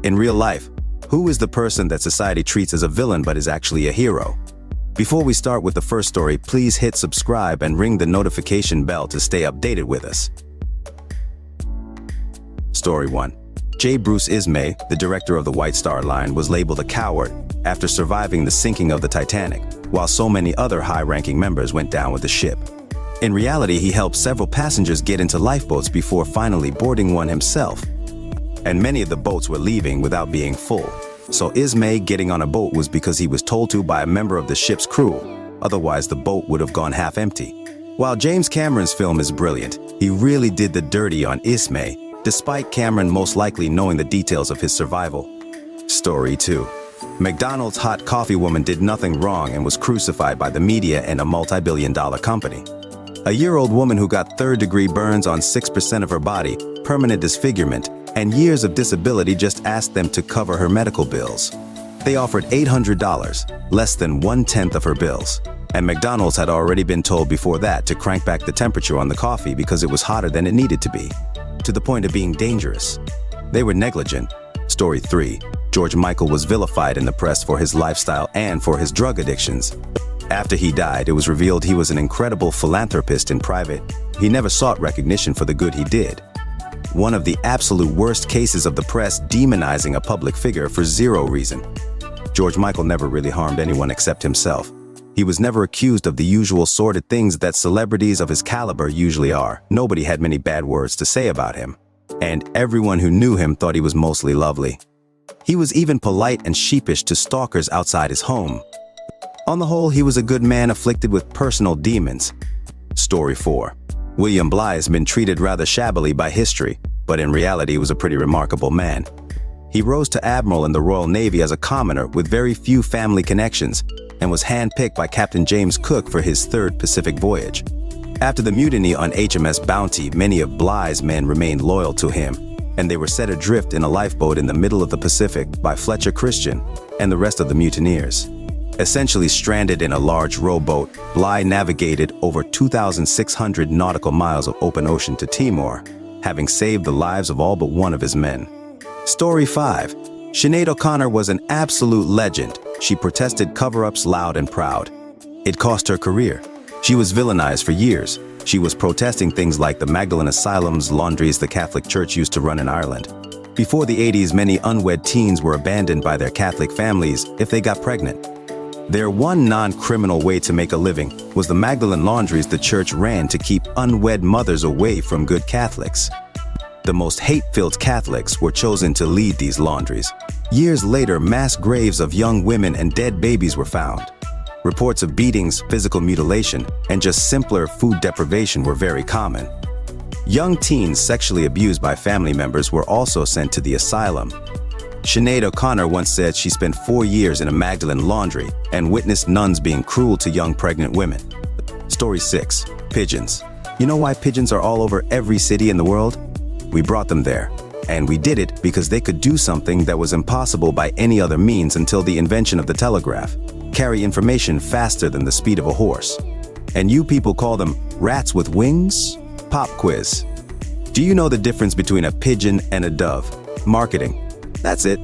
In real life, who is the person that society treats as a villain but is actually a hero? Before we start with the first story, please hit subscribe and ring the notification bell to stay updated with us. Story 1. J. Bruce Ismay, the director of the White Star Line, was labeled a coward after surviving the sinking of the Titanic, while so many other high-ranking members went down with the ship. In reality, he helped several passengers get into lifeboats before finally boarding one himself. And many of the boats were leaving without being full. So Ismay getting on a boat was because he was told to by a member of the ship's crew, otherwise the boat would have gone half empty. While James Cameron's film is brilliant, he really did the dirty on Ismay, despite Cameron most likely knowing the details of his survival. Story 2. McDonald's hot coffee woman did nothing wrong and was crucified by the media and a multi-billion-dollar company. A year-old woman who got third-degree burns on 6% of her body, permanent disfigurement, and years of disability just asked them to cover her medical bills. They offered $800, less than 1/10 of her bills. And McDonald's had already been told before that to crank back the temperature on the coffee because it was hotter than it needed to be, to the point of being dangerous. They were negligent. Story 3. George Michael was vilified in the press for his lifestyle and for his drug addictions. After he died, it was revealed he was an incredible philanthropist in private. He never sought recognition for the good he did. One of the absolute worst cases of the press demonizing a public figure for zero reason. George Michael never really harmed anyone except himself. He was never accused of the usual sordid things that celebrities of his caliber usually are. Nobody had many bad words to say about him. And everyone who knew him thought he was mostly lovely. He was even polite and sheepish to stalkers outside his home. On the whole, he was a good man afflicted with personal demons. Story 4. William Bligh has been treated rather shabbily by history, but in reality he was a pretty remarkable man. He rose to admiral in the Royal Navy as a commoner with very few family connections and was handpicked by Captain James Cook for his third Pacific voyage. After the mutiny on HMS Bounty, many of Bligh's men remained loyal to him, and they were set adrift in a lifeboat in the middle of the Pacific by Fletcher Christian and the rest of the mutineers. Essentially stranded in a large rowboat, Bligh navigated over 2,600 nautical miles of open ocean to Timor, having saved the lives of all but one of his men. Story 5. Sinead O'Connor was an absolute legend. She protested cover-ups loud and proud. It cost her career. She was villainized for years. She was protesting things like the Magdalen Asylum's laundries the Catholic Church used to run in Ireland. Before the 80s, many unwed teens were abandoned by their Catholic families if they got pregnant. Their one non-criminal way to make a living was the Magdalen laundries the church ran to keep unwed mothers away from good Catholics. The most hate-filled Catholics were chosen to lead these laundries. Years later, mass graves of young women and dead babies were found. Reports of beatings, physical mutilation, and just simpler food deprivation were very common. Young teens sexually abused by family members were also sent to the asylum. Sinead O'Connor once said she spent 4 years in a Magdalen laundry and witnessed nuns being cruel to young pregnant women. Story 6. Pigeons. You know why pigeons are all over every city in the world? We brought them there. And we did it because they could do something that was impossible by any other means until the invention of the telegraph. Carry information faster than the speed of a horse. And you people call them rats with wings? Pop quiz. Do you know the difference between a pigeon and a dove? Marketing. That's it.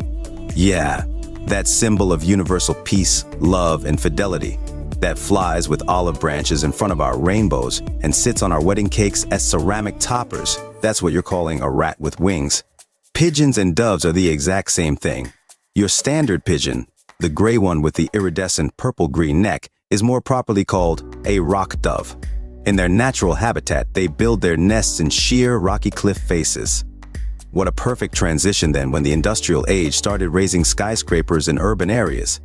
Yeah, that symbol of universal peace, love, and fidelity that flies with olive branches in front of our rainbows and sits on our wedding cakes as ceramic toppers. That's what you're calling a rat with wings. Pigeons and doves are the exact same thing. Your standard pigeon, the gray one with the iridescent purple-green neck, is more properly called a rock dove. In their natural habitat, they build their nests in sheer rocky cliff faces. What a perfect transition then when the industrial age started raising skyscrapers in urban areas.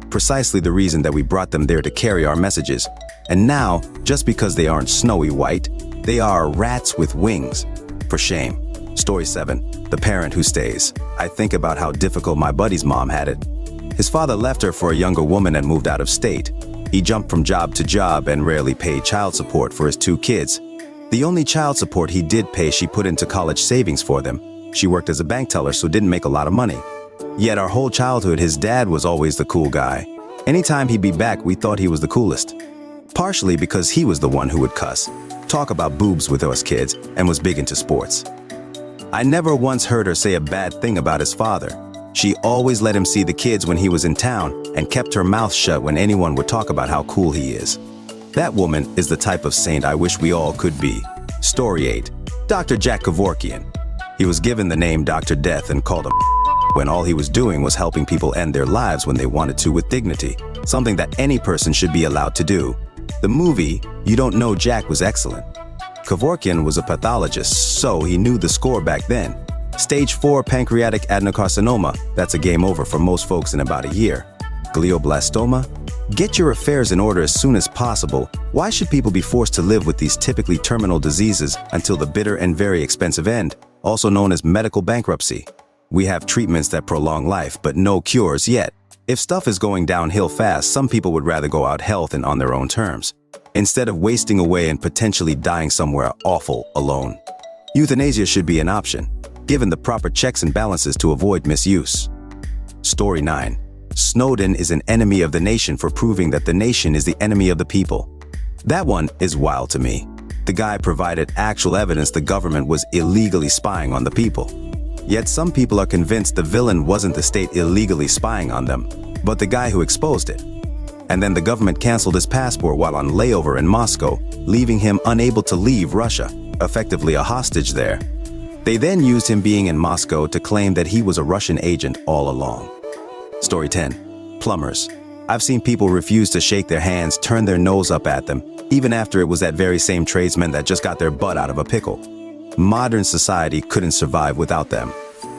Precisely the reason that we brought them there to carry our messages. And now, just because they aren't snowy white, they are rats with wings. For shame. Story 7. The parent who stays. I think about how difficult my buddy's mom had it. His father left her for a younger woman and moved out of state. He jumped from job to job and rarely paid child support for his 2 kids. The only child support he did pay, she put into college savings for them. She worked as a bank teller, so didn't make a lot of money. Yet our whole childhood, his dad was always the cool guy. Anytime he'd be back, we thought he was the coolest. Partially because he was the one who would cuss, talk about boobs with us kids, and was big into sports. I never once heard her say a bad thing about his father. She always let him see the kids when he was in town and kept her mouth shut when anyone would talk about how cool he is. That woman is the type of saint I wish we all could be. Story 8. Dr. Jack Kevorkian. He was given the name Dr. Death and called a when all he was doing was helping people end their lives when they wanted to with dignity, something that any person should be allowed to do. The movie, You Don't Know Jack, was excellent. Kevorkian was a pathologist, so he knew the score back then. Stage 4 pancreatic adenocarcinoma, that's a game over for most folks in about a year. Glioblastoma? Get your affairs in order as soon as possible. Why should people be forced to live with these typically terminal diseases until the bitter and very expensive end, also known as medical bankruptcy? We have treatments that prolong life, but no cures yet. If stuff is going downhill fast, some people would rather go out health and on their own terms, instead of wasting away and potentially dying somewhere awful alone. Euthanasia should be an option, given the proper checks and balances to avoid misuse. Story 9. Snowden is an enemy of the nation for proving that the nation is the enemy of the people. That one is wild to me. The guy provided actual evidence the government was illegally spying on the people. Yet some people are convinced the villain wasn't the state illegally spying on them, but the guy who exposed it. And then the government canceled his passport while on layover in Moscow, leaving him unable to leave Russia, effectively a hostage there. They then used him being in Moscow to claim that he was a Russian agent all along. Story 10. Plumbers. I've seen people refuse to shake their hands, turn their nose up at them, even after it was that very same tradesman that just got their butt out of a pickle. Modern society couldn't survive without them.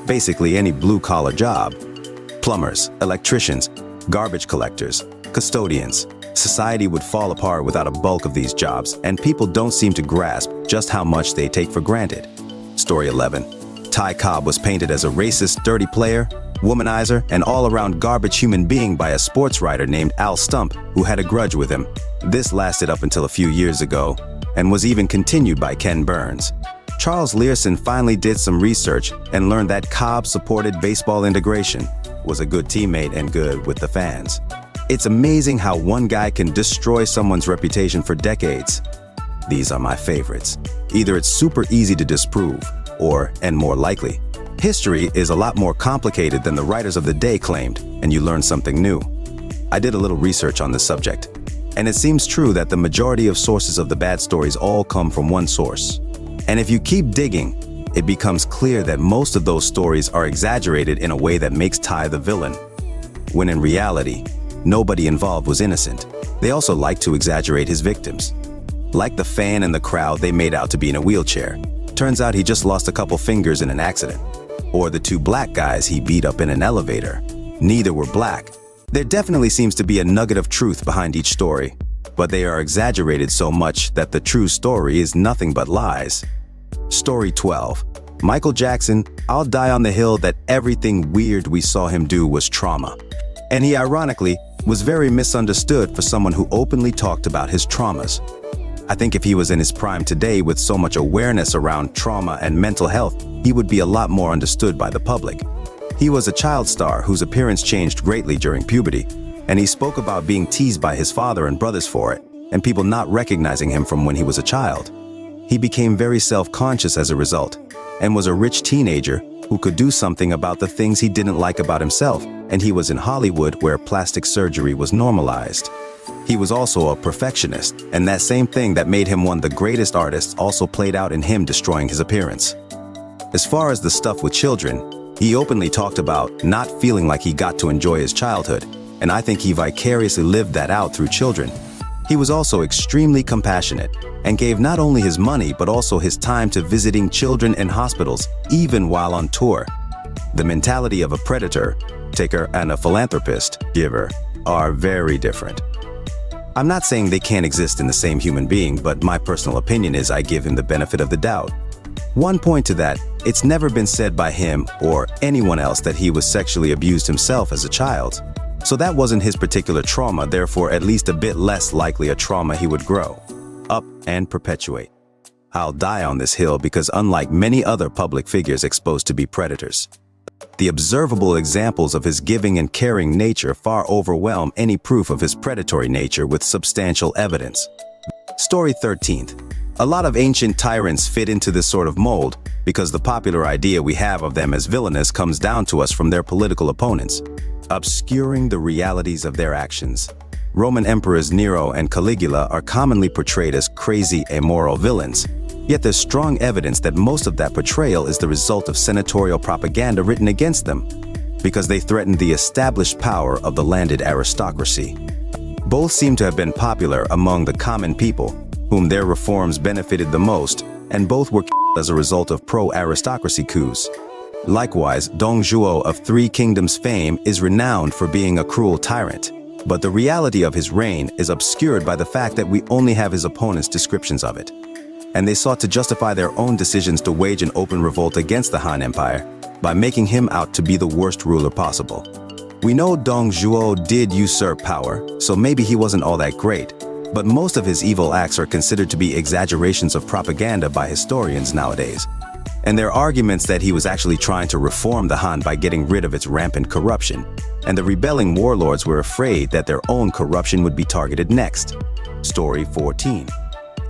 Basically any blue-collar job. Plumbers, electricians, garbage collectors, custodians. Society would fall apart without a bulk of these jobs, and people don't seem to grasp just how much they take for granted. Story 11. Ty Cobb was painted as a racist, dirty player, womanizer, and all-around garbage human being by a sports writer named Al Stump, who had a grudge with him. This lasted up until a few years ago, and was even continued by Ken Burns. Charles Learson finally did some research and learned that Cobb supported baseball integration, was a good teammate and good with the fans. It's amazing how one guy can destroy someone's reputation for decades. These are my favorites. Either it's super easy to disprove, or, and more likely, history is a lot more complicated than the writers of the day claimed, and you learn something new. I did a little research on this subject, and it seems true that the majority of sources of the bad stories all come from one source. And if you keep digging, it becomes clear that most of those stories are exaggerated in a way that makes Ty the villain, when in reality, nobody involved was innocent. They also like to exaggerate his victims. Like the fan in the crowd they made out to be in a wheelchair. Turns out he just lost a couple fingers in an accident. Or the two black guys he beat up in an elevator. Neither were black. There definitely seems to be a nugget of truth behind each story, but they are exaggerated so much that the true story is nothing but lies. Story 12. Michael Jackson, I'll die on the hill that everything weird we saw him do was trauma. And he ironically was very misunderstood for someone who openly talked about his traumas. I think if he was in his prime today with so much awareness around trauma and mental health, he would be a lot more understood by the public. He was a child star whose appearance changed greatly during puberty, and he spoke about being teased by his father and brothers for it, and people not recognizing him from when he was a child. He became very self-conscious as a result, and was a rich teenager who could do something about the things he didn't like about himself, and he was in Hollywood where plastic surgery was normalized. He was also a perfectionist, and that same thing that made him one of the greatest artists also played out in him destroying his appearance. As far as the stuff with children, he openly talked about not feeling like he got to enjoy his childhood, and I think he vicariously lived that out through children. He was also extremely compassionate, and gave not only his money but also his time to visiting children in hospitals, even while on tour. The mentality of a predator taker and a philanthropist giver are very different. I'm not saying they can't exist in the same human being, but my personal opinion is I give him the benefit of the doubt. One point to that, it's never been said by him or anyone else that he was sexually abused himself as a child. So that wasn't his particular trauma, therefore at least a bit less likely a trauma he would grow up and perpetuate. I'll die on this hill because unlike many other public figures exposed to be predators, the observable examples of his giving and caring nature far overwhelm any proof of his predatory nature with substantial evidence. Story 13th. A lot of ancient tyrants fit into this sort of mold, because the popular idea we have of them as villainous comes down to us from their political opponents, obscuring the realities of their actions. Roman emperors Nero and Caligula are commonly portrayed as crazy, immoral villains, yet there's strong evidence that most of that portrayal is the result of senatorial propaganda written against them, because they threatened the established power of the landed aristocracy. Both seem to have been popular among the common people, whom their reforms benefited the most, and both were killed as a result of pro-aristocracy coups. Likewise, Dong Zhuo of Three Kingdoms fame is renowned for being a cruel tyrant, but the reality of his reign is obscured by the fact that we only have his opponents' descriptions of it. And they sought to justify their own decisions to wage an open revolt against the Han Empire by making him out to be the worst ruler possible. We know Dong Zhuo did usurp power, so maybe he wasn't all that great, but most of his evil acts are considered to be exaggerations of propaganda by historians nowadays. And there are arguments that he was actually trying to reform the Han by getting rid of its rampant corruption, and the rebelling warlords were afraid that their own corruption would be targeted next. Story 14.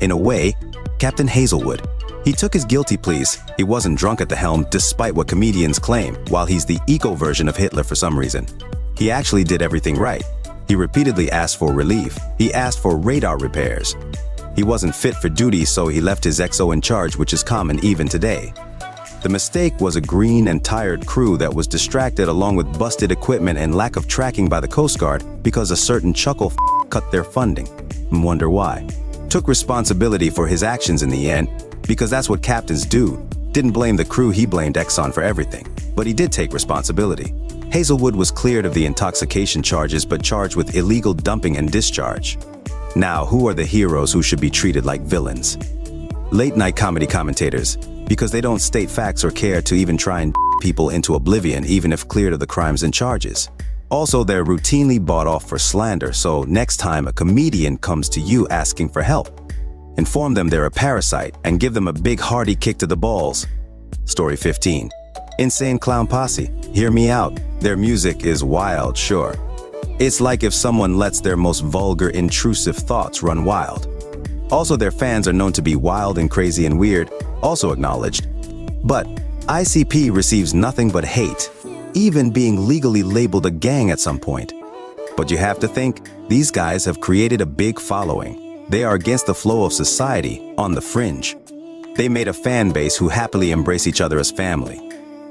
In a way, Captain Hazelwood. He took his guilty pleas. He wasn't drunk at the helm, despite what comedians claim, while he's the eco version of Hitler for some reason. He actually did everything right. He repeatedly asked for relief. He asked for radar repairs. He wasn't fit for duty, so he left his XO in charge, which is common even today. The mistake was a green and tired crew that was distracted along with busted equipment and lack of tracking by the Coast Guard because a certain chuckle cut their funding. Wonder why. Took responsibility for his actions in the end, because that's what captains do. Didn't blame the crew, he blamed Exxon for everything. But he did take responsibility. Hazelwood was cleared of the intoxication charges but charged with illegal dumping and discharge. Now, who are the heroes who should be treated like villains? Late-night comedy commentators, because they don't state facts or care to even try and people into oblivion even if cleared of the crimes and charges. Also, they're routinely bought off for slander, so next time a comedian comes to you asking for help, inform them they're a parasite and give them a big hearty kick to the balls. Story 15. Insane Clown Posse. Hear me out. Their music is wild, sure. It's like if someone lets their most vulgar, intrusive thoughts run wild. Also, their fans are known to be wild and crazy and weird, also acknowledged. But ICP receives nothing but hate, even being legally labeled a gang at some point. But you have to think, these guys have created a big following. They are against the flow of society, on the fringe. They made a fan base who happily embrace each other as family.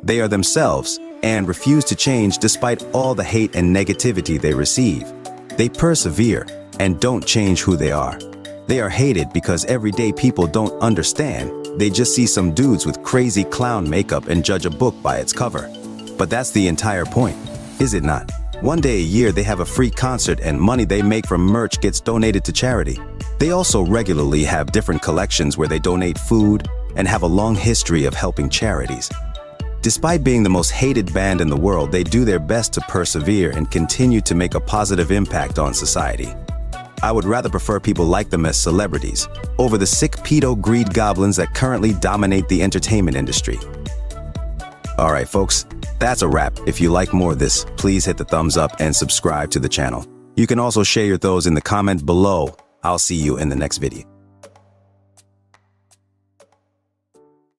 They are themselves and refuse to change despite all the hate and negativity they receive. They persevere and don't change who they are. They are hated because everyday people don't understand. They just see some dudes with crazy clown makeup and judge a book by its cover. But that's the entire point, is it not? One day a year they have a free concert and money they make from merch gets donated to charity. They also regularly have different collections where they donate food and have a long history of helping charities. Despite being the most hated band in the world, they do their best to persevere and continue to make a positive impact on society. I would rather prefer people like them as celebrities over the sick pedo greed goblins that currently dominate the entertainment industry. Alright folks, that's a wrap. If you like more of this, please hit the thumbs up and subscribe to the channel. You can also share your thoughts in the comment below. I'll see you in the next video.